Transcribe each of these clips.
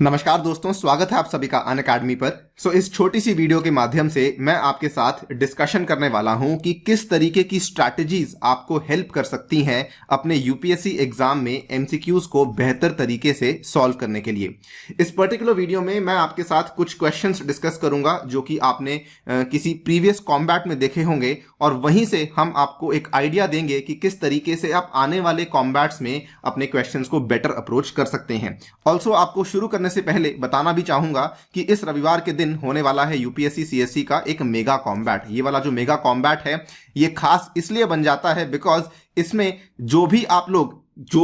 नमस्कार दोस्तों, स्वागत है आप सभी का अनअकैडमी पर। इस छोटी सी वीडियो के माध्यम से मैं आपके साथ डिस्कशन करने वाला हूं कि किस तरीके की स्ट्रैटेजीज आपको हेल्प कर सकती हैं अपने यूपीएससी एग्जाम में एमसीक्यूज को बेहतर तरीके से सॉल्व करने के लिए। इस पर्टिकुलर वीडियो में मैं आपके साथ कुछ क्वेश्चंस डिस्कस करूंगा जो कि आपने किसी प्रीवियस कॉम्बैट में देखे होंगे, और वहीं से हम आपको एक आइडिया देंगे कि किस तरीके से आप आने वाले कॉम्बैट्स में अपने क्वेश्चंस को बेटर अप्रोच कर सकते हैं। ऑल्सो आपको शुरू करने से पहले बताना भी चाहूंगा कि इस रविवार के दिन होने वाला है यूपीएससी सीएससी का एक मेगा कॉम्बैट। ये वाला जो मेगा कॉम्बैट है ये खास इसलिए बन जाता है बिकॉज इसमें जो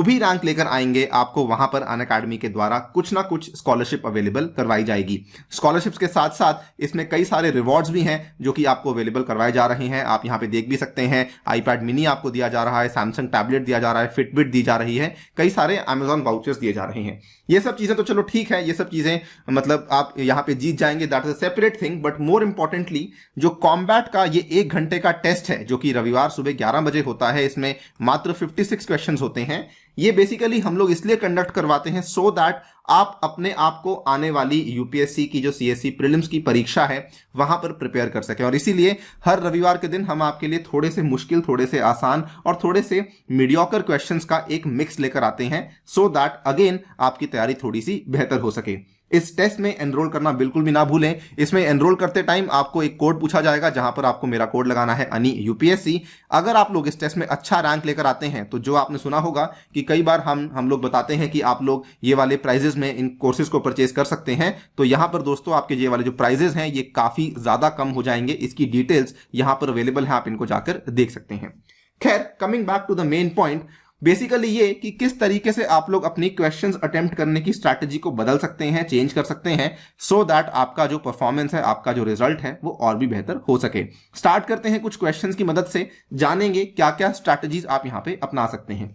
भी रैंक लेकर आएंगे आपको वहां पर अनअकैडमी के द्वारा कुछ ना कुछ स्कॉलरशिप अवेलेबल करवाई जाएगी। स्कॉलरशिप्स के साथ साथ इसमें कई सारे रिवॉर्ड्स भी हैं जो कि आपको अवेलेबल करवाए जा रहे हैं। आप यहां पे देख भी सकते हैं, आईपैड मिनी आपको दिया जा रहा है, सैमसंग टैबलेट दिया जा रहा है, फिटबिट दी जा रही है, कई सारे अमेजॉन वाउचर्स दिए जा रहे हैं। ये सब चीजें तो चलो ठीक है, ये सब चीजें मतलब आप यहां पे जीत जाएंगे, that is a separate thing. But more importantly जो कॉम्बैट का ये 1 घंटे का टेस्ट है जो कि रविवार सुबह 11 बजे होता है, इसमें मात्र 56 क्वेश्चन होते हैं। ये बेसिकली हम लोग इसलिए कंडक्ट करवाते हैं सो दैट आप अपने आप को आने वाली यूपीएससी की जो सीएससी प्रीलिम्स की परीक्षा है वहां पर प्रिपेयर कर सकें। और इसीलिए हर रविवार के दिन हम आपके लिए थोड़े से मुश्किल, थोड़े से आसान और थोड़े से मीडियोकर क्वेश्चंस का एक मिक्स लेकर आते हैं सो दैट अगेन आपकी तैयारी थोड़ी सी बेहतर हो सके। इस टेस्ट में एनरोल करना बिल्कुल भी ना भूलें। इसमें एनरोल करते टाइम आपको एक कोड पूछा जाएगा जहां पर आपको मेरा कोड लगाना है अनि यूपीएससी। अगर आप लोग इस टेस्ट में अच्छा रैंक लेकर आते हैं तो जो आपने सुना होगा कि कई बार हम लोग बताते हैं कि आप लोग ये वाले प्राइजेस में इन कोर्सेज को परचेज कर सकते हैं, तो यहां पर दोस्तों आपके ये वाले जो प्राइजेस हैं ये काफी ज्यादा कम हो जाएंगे। इसकी डिटेल्स यहां पर अवेलेबल है, आप इनको जाकर देख सकते हैं। खैर, coming back to the main point, basically ये कि किस तरीके से आप लोग अपनी क्वेश्चंस अटेम्प्ट करने की स्ट्रैटेजी को बदल सकते हैं, चेंज कर सकते हैं सो दैट आपका जो परफॉर्मेंस है, आपका जो रिजल्ट है वो और भी बेहतर हो सके। स्टार्ट करते हैं कुछ क्वेश्चंस की मदद से, जानेंगे क्या क्या स्ट्रैटेजीज आप यहां पे अपना सकते हैं।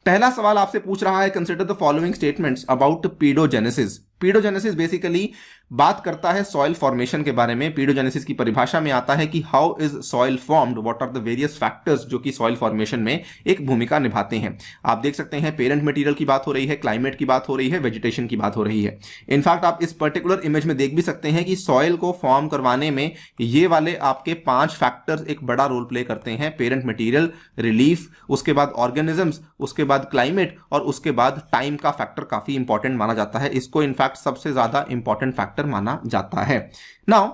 पहला सवाल आपसे पूछ रहा है, consider the following statements about paedogenesis. Paedogenesis basically बात करता है सॉइल फॉर्मेशन के बारे में। पीडोजेनेसिस की परिभाषा में आता है कि how is soil formed, what are the various factors जो कि सॉइल फॉर्मेशन में एक भूमिका निभाते हैं। आप देख सकते हैं पेरेंट मटेरियल की बात हो रही है, क्लाइमेट की बात हो रही है, वेजिटेशन की बात हो रही है। इनफैक्ट आप इस पर्टिकुलर इमेज में देख भी सकते हैं कि सॉइल को फॉर्म करवाने में ये वाले आपके 5 फैक्टर्स एक बड़ा रोल प्ले करते हैं। पेरेंट मटेरियल, रिलीफ, उसके बाद ऑर्गेनिजम्स, उसके बाद क्लाइमेट और उसके बाद टाइम का फैक्टर काफी इंपॉर्टेंट माना जाता है। इसको इनफैक्ट सबसे ज्यादा इंपॉर्टेंट फैक्टर माना जाता है। नाउ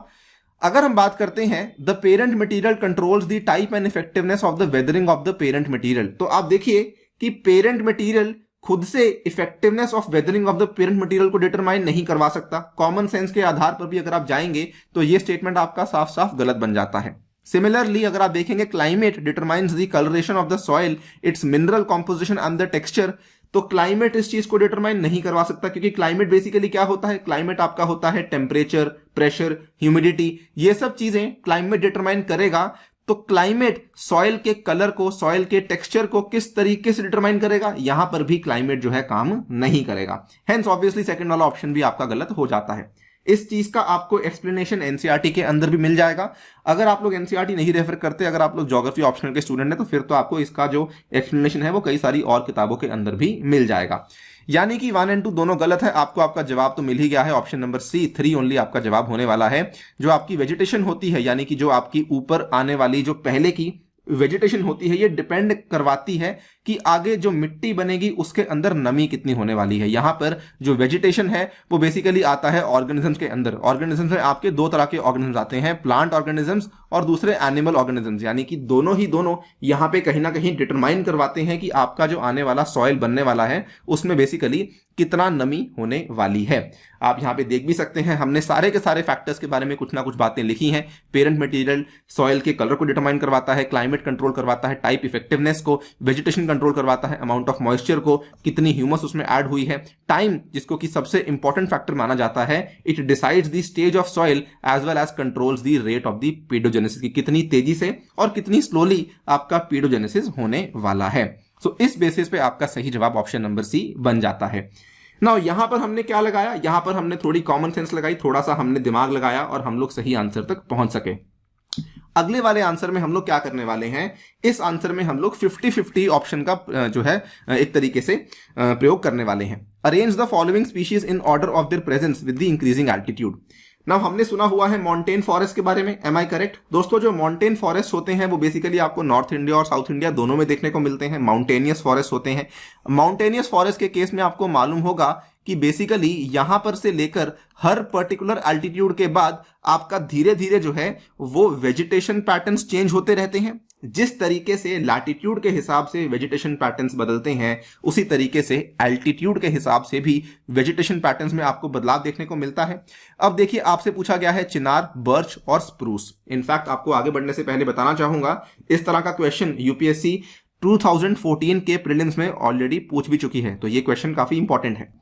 अगर हम बात करते हैं the parent material controls the type and effectiveness of the weathering of the parent material, तो आप देखिए कि पेरेंट मटेरियल खुद से effectiveness of weathering of the parent material को डिटरमाइन नहीं करवा सकता। कॉमन सेंस के आधार पर भी अगर आप जाएंगे तो यह स्टेटमेंट आपका साफ साफ गलत बन जाता है। सिमिलरली अगर आप देखेंगे climate determines the colouration of the soil, it's mineral composition and the texture, तो क्लाइमेट इस चीज को डिटरमाइन नहीं करवा सकता क्योंकि क्लाइमेट बेसिकली क्या होता है, क्लाइमेट आपका होता है टेम्परेचर, प्रेशर, ह्यूमिडिटी, ये सब चीजें क्लाइमेट डिटरमाइन करेगा। तो क्लाइमेट सॉइल के कलर को, सॉइल के टेक्सचर को किस तरीके से डिटरमाइन करेगा, यहां पर भी क्लाइमेट जो है काम नहीं करेगा। हेंस ऑब्वियसली सेकंड वाला ऑप्शन भी आपका गलत हो जाता है। इस चीज का आपको एक्सप्लेनेशन एनसीईआरटी के अंदर भी मिल जाएगा। अगर आप लोग एनसीईआरटी नहीं रेफर करते, अगर आप लोग ज्योग्राफी ऑप्शनल के स्टूडेंट हैं, तो फिर तो आपको इसका जो एक्सप्लेनेशन है वो कई सारी और किताबों के अंदर भी मिल जाएगा। यानी कि 1 और 2 दोनों गलत है। आपको आपका जवाब तो मिल ही गया है। ऑप्शन नंबर सी 3 ओनली आपका जवाब होने वाला है। जो आपकी वेजिटेशन होती है, यानी कि जो आपकी ऊपर आने वाली जो पहले की वेजिटेशन होती है, ये डिपेंड करवाती है कि आगे जो मिट्टी बनेगी उसके अंदर नमी कितनी होने वाली है। यहां पर जो वेजिटेशन है वो बेसिकली आता है ऑर्गेनिजम्स के अंदर। ऑर्गेनिजम्स में आपके 2 तरह के ऑर्गेनिजम्स आते हैं, प्लांट ऑर्गेनिजम्स और दूसरे एनिमल ऑर्गेनिजम्स, यानी कि दोनों यहां पे कहीं ना कहीं डिटरमाइन करवाते हैं कि आपका जो आने वाला सॉइल बनने वाला है उसमें बेसिकली कितना नमी होने वाली है। आप यहां पे देख भी सकते हैं, हमने सारे के सारे फैक्टर्स के बारे में कुछ ना कुछ बातें लिखी हैं। पेरेंट मटेरियल सॉइल के कलर को डिटरमाइन करवाता है, क्लाइमेट कंट्रोल करवाता है, टाइप इफेक्टिवनेस को, वेजिटेशन कंट्रोल करवाता है, अमाउंट ऑफ मॉइस्चर को, कितनी ह्यूमस उसमें ऐड हुई है, टाइम जिसको कि सबसे इंपॉर्टेंट फैक्टर माना जाता है, it decides the stage of soil as well as controls the rate of the pedogenesis, की कितनी तेजी से और कितनी स्लोली आपका पीडोजेनेसिस होने वाला है। सो इस बेसिस पे आपका सही जवाब ऑप्शन नंबर सी बन जाता है। नाउ यहां पर हमने क्या लगाया, यहां पर हमने थोड़ी कॉमन सेंस लगाई, थोड़ा सा हमने दिमाग लगाया और हम लोग सही आंसर तक पहुंच सके। अगले वाले आंसर में हम लोग क्या करने वाले हैं, इस आंसर में हम लोग 50-50 ऑप्शन का जो है एक तरीके से प्रयोग करने वाले हैं। Arrange the following species in order of their presence with the increasing altitude. Now हमने सुना हुआ है माउंटेन फॉरेस्ट के बारे में, एम आई करेक्ट दोस्तों? जो माउंटेन फॉरेस्ट होते हैं वो बेसिकली आपको नॉर्थ इंडिया और साउथ इंडिया दोनों में देखने को मिलते हैं। माउंटेनियस फॉरेस्ट होते हैं। माउंटेनियस फॉरेस्ट के केस में आपको मालूम होगा कि बेसिकली यहां पर से लेकर हर पर्टिकुलर एल्टीट्यूड के बाद आपका धीरे धीरे जो है वो वेजिटेशन पैटर्न्स चेंज होते रहते हैं। जिस तरीके से लैटिट्यूड के हिसाब से वेजिटेशन पैटर्न्स बदलते हैं, उसी तरीके से एल्टीट्यूड के हिसाब से भी वेजिटेशन पैटर्न्स में आपको बदलाव देखने को मिलता है। अब देखिए, आपसे पूछा गया है चिनार, बर्च और स्प्रूस। इनफैक्ट आपको आगे बढ़ने से पहले बताना चाहूंगा, इस तरह का क्वेश्चन यूपीएससी 2014 के प्रीलिम्स में ऑलरेडी पूछ भी चुकी है, तो ये क्वेश्चन काफी इंपॉर्टेंट है।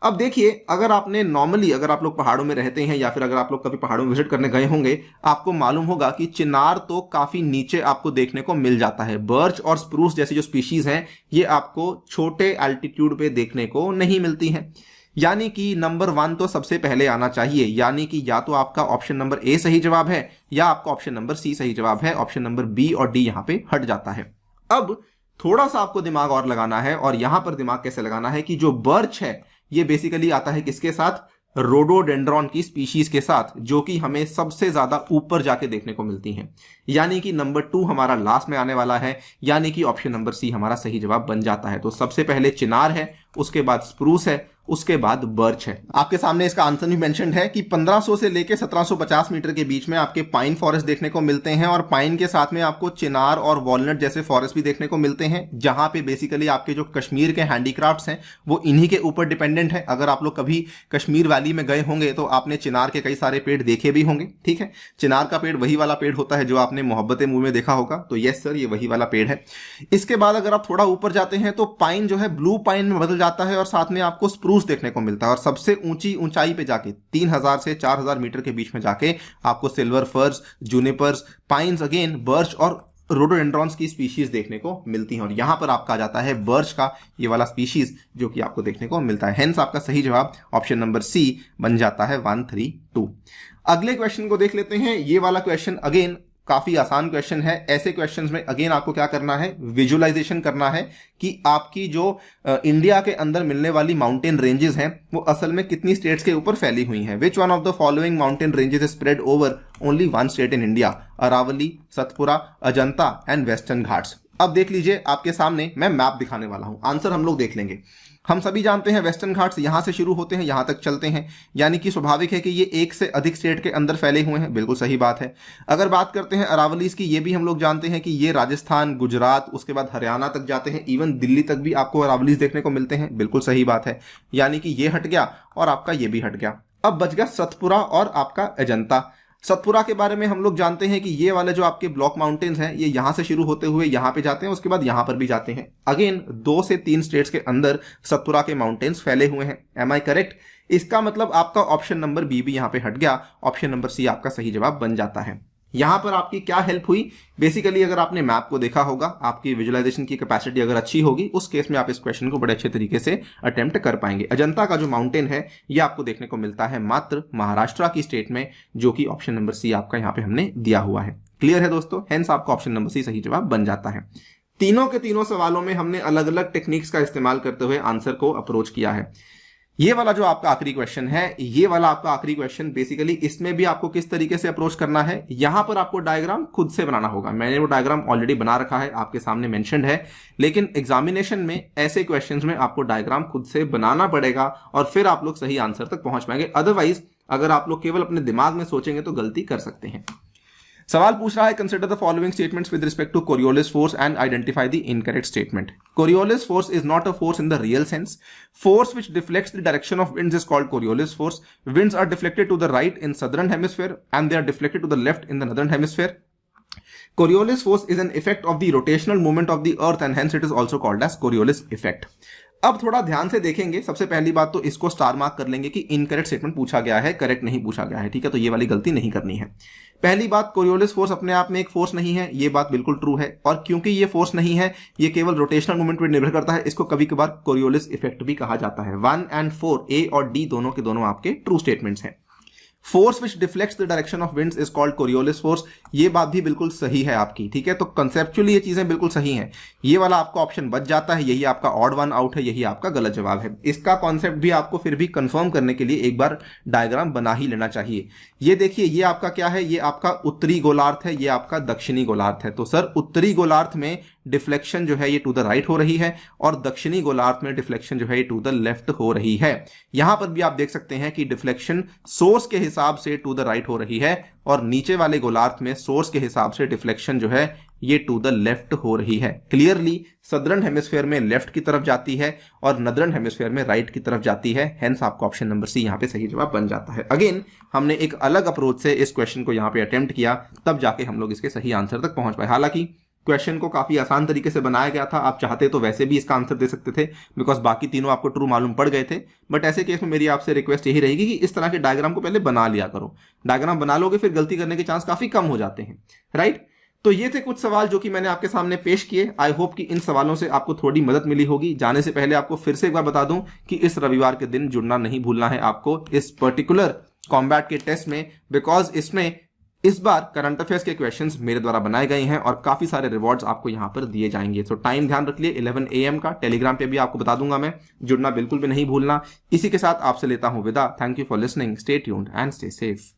अब देखिए, अगर आपने नॉर्मली अगर आप लोग पहाड़ों में रहते हैं या फिर अगर आप लोग कभी पहाड़ों में विजिट करने गए होंगे, आपको मालूम होगा कि चिनार तो काफी नीचे आपको देखने को मिल जाता है। बर्च और स्प्रूस जैसी जो स्पीशीज हैं ये आपको छोटे एल्टीट्यूड पे देखने को नहीं मिलती हैं। यानी कि नंबर 1 तो सबसे पहले आना चाहिए, यानी कि या तो आपका ऑप्शन नंबर ए सही जवाब है या आपका ऑप्शन नंबर सी सही जवाब है। ऑप्शन नंबर बी और डी यहां पे हट जाता है। अब थोड़ा सा आपको दिमाग और लगाना है, और यहां पर दिमाग कैसे लगाना है कि जो बर्च है ये बेसिकली आता है किसके साथ, रोडोडेंड्रॉन की स्पीशीज के साथ, जो कि हमें सबसे ज्यादा ऊपर जाके देखने को मिलती हैं। यानी कि नंबर 2 हमारा लास्ट में आने वाला है, यानी कि ऑप्शन नंबर सी हमारा सही जवाब बन जाता है। तो सबसे पहले चिनार है, उसके बाद स्प्रूस है, उसके बाद बर्च है। आपके सामने इसका आंसर भी मेंशन्ड है कि 1500 से लेके 1750 मीटर के बीच में आपके पाइन फॉरेस्ट देखने को मिलते हैं, और पाइन के साथ में आपको चिनार और वॉलनट जैसे फॉरेस्ट भी देखने को मिलते हैं, जहां पे बेसिकली आपके जो कश्मीर के हैंडीक्राफ्ट्स हैं वो इन्हीं के ऊपर डिपेंडेंट है। अगर आप लोग कभी कश्मीर वैली में गए होंगे तो आपने चिनार के कई सारे पेड़ देखे भी होंगे, ठीक है। चिनार का पेड़ वही वाला पेड़ होता है जो आपने मोहब्बत मूवी में देखा होगा, तो यस सर, ये वही वाला पेड़ है। इसके बाद अगर आप थोड़ा ऊपर जाते हैं तो पाइन जो है ब्लू पाइन में बदल जाता है, और साथ में आपको स्प्रूस देखने को मिलता है, और सबसे ऊंचाई पे जाके 3000 से 4000 मीटर के बीच में जाके आपको सिल्वर फर्स, जूनिपर्स, पाइन्स, अगेन बर्च और रोडोडेंड्रॉन्स की स्पीशीज देखने को मिलती हैं। और यहां पर आपका आ जाता है बर्च का ये वाला स्पीशीज जो कि आपको देखने को मिलता है। हेंस आपका सही जवाब ऑप्शन नंबर सी बन जाता है 132। अगले क्वेश्चन को देख लेते हैं। ये वाला क्वेश्चन अगेन काफी आसान क्वेश्चन है। ऐसे क्वेश्चंस में अगेन आपको क्या करना है, विजुअलाइजेशन करना है कि आपकी जो इंडिया के अंदर मिलने वाली माउंटेन रेंजेस हैं वो असल में कितनी स्टेट्स के ऊपर फैली हुई हैं। Which one of the following mountain ranges is spread over only 1 state in India? Aravalli, Satpura, Ajanta and Western Ghats. अब देख लीजिए, आपके सामने मैं मैप दिखाने वाला हूं, आंसर हम लोग देख लेंगे। हम सभी जानते हैं वेस्टर्न घाट्स यहां से शुरू होते हैं, यहां तक चलते हैं, यानी कि स्वाभाविक है कि ये एक से अधिक स्टेट के अंदर फैले हुए हैं, बिल्कुल सही बात है। अगर बात करते हैं अरावलीज की, ये भी हम लोग जानते हैं कि ये राजस्थान, गुजरात, उसके बाद हरियाणा तक जाते हैं, इवन दिल्ली तक भी आपको अरावलीज देखने को मिलते हैं, बिल्कुल सही बात है। यानी कि ये हट गया और आपका ये भी हट गया। अब बच गया सतपुरा और आपका अजंता। सतपुरा के बारे में हम लोग जानते हैं कि ये वाले जो आपके ब्लॉक माउंटेन्स हैं ये यहां से शुरू होते हुए यहां पे जाते हैं, उसके बाद यहां पर भी जाते हैं। अगेन 2 से 3 स्टेट्स के अंदर सतपुरा के माउंटेन्स फैले हुए हैं। Am I correct? इसका मतलब आपका ऑप्शन नंबर बी भी यहां पे हट गया, ऑप्शन नंबर सी आपका सही जवाब बन जाता है। यहां पर आपकी क्या हेल्प हुई, बेसिकली अगर आपने मैप को देखा होगा, आपकी विजुअलाइजेशन की कैपेसिटी अगर अच्छी होगी, उस केस में आप इस क्वेश्चन को बड़े अच्छे तरीके से अटेम्प्ट कर पाएंगे। अजंता का जो माउंटेन है ये आपको देखने को मिलता है मात्र महाराष्ट्र की स्टेट में, जो कि ऑप्शन नंबर सी आपका यहां पे हमने दिया हुआ है। क्लियर है दोस्तों? हेंस आपका ऑप्शन नंबर सी सही जवाब बन जाता है। तीनों के तीनों सवालों में हमने अलग अलग टेक्निक्स का इस्तेमाल करते हुए आंसर को अप्रोच किया है। ये वाला जो आपका आखिरी क्वेश्चन है, ये वाला आपका आखिरी क्वेश्चन, बेसिकली इसमें भी आपको किस तरीके से अप्रोच करना है, यहां पर आपको डायग्राम खुद से बनाना होगा। मैंने वो डायग्राम ऑलरेडी बना रखा है, आपके सामने मेंशन्ड है, लेकिन एग्जामिनेशन में ऐसे क्वेश्चंस में आपको डायग्राम खुद से बनाना पड़ेगा और फिर आप लोग सही आंसर तक पहुंच पाएंगे। अदरवाइज अगर आप लोग केवल अपने दिमाग में सोचेंगे तो गलती कर सकते हैं। सवाल पूछ रहा है, consider the following statements with respect to Coriolis force and identify the incorrect statement. Coriolis force is not a force in the real sense. Force which deflects the direction of winds is called Coriolis force. Winds are deflected to the right in southern hemisphere and they are deflected to the left in the northern hemisphere. Coriolis force is an effect of the rotational movement of the earth and hence it is also called as Coriolis effect. अब थोड़ा ध्यान से देखेंगे। सबसे पहली बात तो इसको स्टार मार्क कर लेंगे कि इनकरेक्ट स्टेटमेंट पूछा गया है, करेक्ट नहीं पूछा गया है, ठीक है। तो ये वाली गलती नहीं करनी है। पहली बात, कोरियोलिस फोर्स अपने आप में एक फोर्स नहीं है, ये बात बिल्कुल ट्रू है। और क्योंकि ये फोर्स नहीं है, ये केवल रोटेशनल मूवमेंट पर निर्भर करता है, इसको कभी कभार कोरियोलिस इफेक्ट भी कहा जाता है। 1 और 4 ए और डी दोनों के दोनों आपके ट्रू स्टेटमेंट्स हैं। Force which deflects the direction of winds is called Coriolis force. ये बात भी बिल्कुल सही है आपकी, ठीक है। तो कंसेप्चुअली ये चीजें बिल्कुल सही हैं। ये वाला आपका ऑप्शन बच जाता है, यही आपका ऑड वन आउट है, यही आपका गलत जवाब है। इसका कॉन्सेप्ट भी आपको फिर भी कंफर्म करने के लिए एक बार डायग्राम बना ही लेना चाहिए। ये देखिए, ये आपका क्या है, ये आपका उत्तरी गोलार्ध है, ये आपका दक्षिणी गोलार्ध है। तो सर उत्तरी गोलार्ध में डिफ्लेक्शन जो है ये टू द राइट हो रही है और दक्षिणी गोलार्ध में डिफ्लेक्शन जो है ये टू द लेफ्ट हो रही है। यहां पर भी आप देख सकते हैं कि डिफ्लेक्शन सोर्स के हिसाब से टू द राइट हो रही है और नीचे वाले गोलार्ध में सोर्स के हिसाब से डिफ्लेक्शन जो है ये टू द लेफ्ट हो रही है। क्लियरली सदर्न हेमिस्फेयर में लेफ्ट की तरफ जाती है और नदर्न हेमिस्फेयर में राइट की तरफ जाती है। हेंस आपका ऑप्शन नंबर सी यहां पे सही जवाब बन जाता है। अगेन हमने एक अलग अप्रोच से इस क्वेश्चन को यहां पे अटेम्प्ट किया, तब जाके हम लोग इसके सही आंसर तक पहुंच पाए। हालांकि क्वेश्चन को काफी आसान तरीके से बनाया गया था, आप चाहते तो वैसे भी इसका आंसर दे सकते थे बिकॉज बाकी तीनों आपको ट्रू मालूम पड़ गए थे। बट ऐसे केस में मेरी आपसे रिक्वेस्ट यही रहेगी कि इस तरह के डायग्राम को पहले बना लिया करो। डायग्राम बना लोगे फिर गलती करने के चांस काफी कम हो जाते हैं, राइट। तो ये थे कुछ सवाल जो कि मैंने आपके सामने पेश किए। आई होप कि इन सवालों से आपको थोड़ी मदद मिली होगी। जाने से पहले आपको फिर से एक बार बता दूं कि इस रविवार के दिन जुड़ना नहीं भूलना है आपको इस पर्टिकुलर कॉम्बैट के टेस्ट में, बिकॉज इसमें इस बार करंट अफेयर्स के क्वेश्चंस मेरे द्वारा बनाए गए हैं और काफी सारे रिवॉर्ड्स आपको यहां पर दिए जाएंगे। तो टाइम ध्यान रख लिए 11 AM का। टेलीग्राम पे भी आपको बता दूंगा मैं, जुड़ना बिल्कुल भी नहीं भूलना। इसी के साथ आपसे लेता हूं विदा। Thank you for listening, stay tuned and stay safe.